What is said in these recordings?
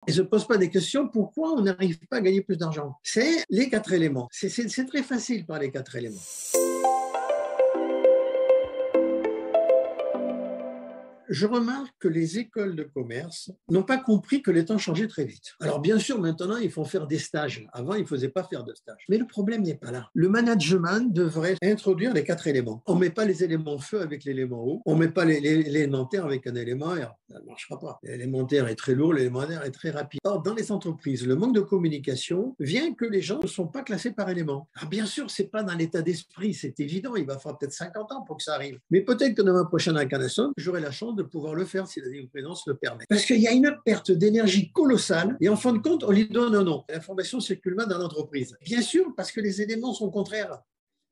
Et ne se pose pas des questions pourquoi on n'arrive pas à gagner plus d'argent. C'est les 4 éléments. C'est très facile par les 4 éléments. Je remarque que les écoles de commerce n'ont pas compris que les temps changeaient très vite. Alors bien sûr, maintenant, ils font faire des stages. Avant, ils ne faisaient pas faire de stages. Mais le problème n'est pas là. Le management devrait introduire les 4 éléments. On ne met pas les éléments feu avec l'élément eau. On ne met pas l'élémentaire avec un élément air. Ça ne marchera pas. L'élémentaire est très lourd, l'élémentaire est très rapide. Or, dans les entreprises, le manque de communication vient que les gens ne sont pas classés par élément. Alors bien sûr, ce n'est pas dans l'état d'esprit, c'est évident. Il va falloir peut-être 50 ans pour que ça arrive. Mais peut-être que dans ma prochaine incarnation, j'aurai la chance de pouvoir le faire si la jurisprudence le permet. Parce qu'il y a une perte d'énergie colossale et en fin de compte, on lui donne un nom. L'information circule mal dans l'entreprise. Bien sûr, parce que les éléments sont contraires.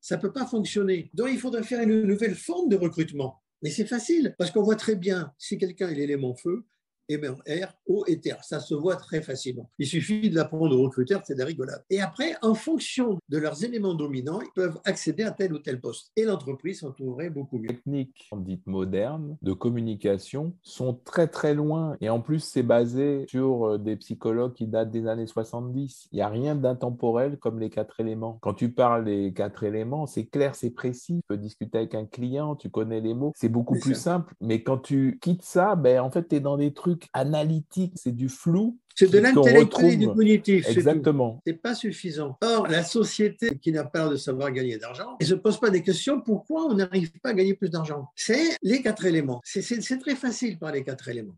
Ça ne peut pas fonctionner. Donc, il faudrait faire une nouvelle forme de recrutement. Mais c'est facile, parce qu'on voit très bien si quelqu'un est l'élément feu, élément air, eau et terre. Ça se voit très facilement. Il suffit de l'apprendre aux recruteurs, c'est de la rigolade. Et après, en fonction de leurs éléments dominants, ils peuvent accéder à tel ou tel poste. Et l'entreprise s'en trouverait beaucoup mieux. Les techniques dites modernes de communication sont très très loin. Et en plus, c'est basé sur des psychologues qui datent des années 70. Il n'y a rien d'intemporel comme les 4 éléments. Quand tu parles des 4 éléments, c'est clair, c'est précis. Tu peux discuter avec un client, tu connais les mots. C'est beaucoup plus simple. Mais quand tu quittes ça, en fait, tu es dans des trucs analytique, c'est du flou. C'est de l'intellectuel et du cognitif. Exactement. C'est pas suffisant. Or, la société qui n'a pas de savoir gagner d'argent, elle ne se pose pas des questions pourquoi on n'arrive pas à gagner plus d'argent. C'est les 4 éléments. C'est très facile par les 4 éléments.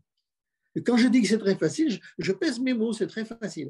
Et quand je dis que c'est très facile, je pèse mes mots, c'est très facile.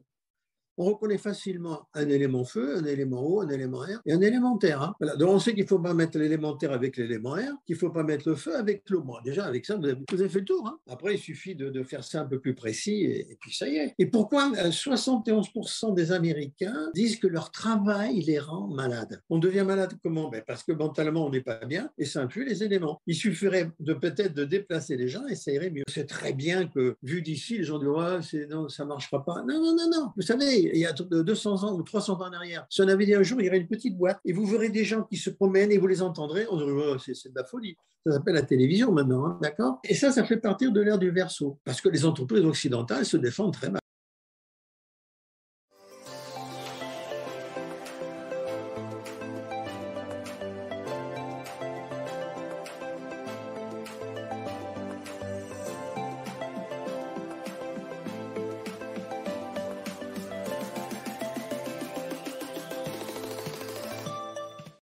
On reconnaît facilement un élément feu, un élément eau, un élément air et un élément terre. Hein. Voilà. Donc on sait qu'il ne faut pas mettre l'élémentaire avec l'élément air, qu'il ne faut pas mettre le feu avec l'eau. Bon, déjà, avec ça, vous avez fait le tour. Hein. Après, il suffit de faire ça un peu plus précis et puis ça y est. Et pourquoi 71% des Américains disent que leur travail les rend malades? On devient malade comment? Parce que mentalement, on n'est pas bien et ça influe les éléments. Il suffirait peut-être de déplacer les gens et ça irait mieux. C'est très bien que, vu d'ici, les gens disent ouais, non, ça ne marchera pas. Non, non, non, non. Vous savez, il y a 200 ans ou 300 ans en arrière, si on avait dit un jour, il y aurait une petite boîte et vous verrez des gens qui se promènent et vous les entendrez, on dirait, oh, c'est de la folie. Ça s'appelle la télévision maintenant, hein, d'accord? Et ça fait partir de l'ère du Verseau, parce que les entreprises occidentales se défendent très mal.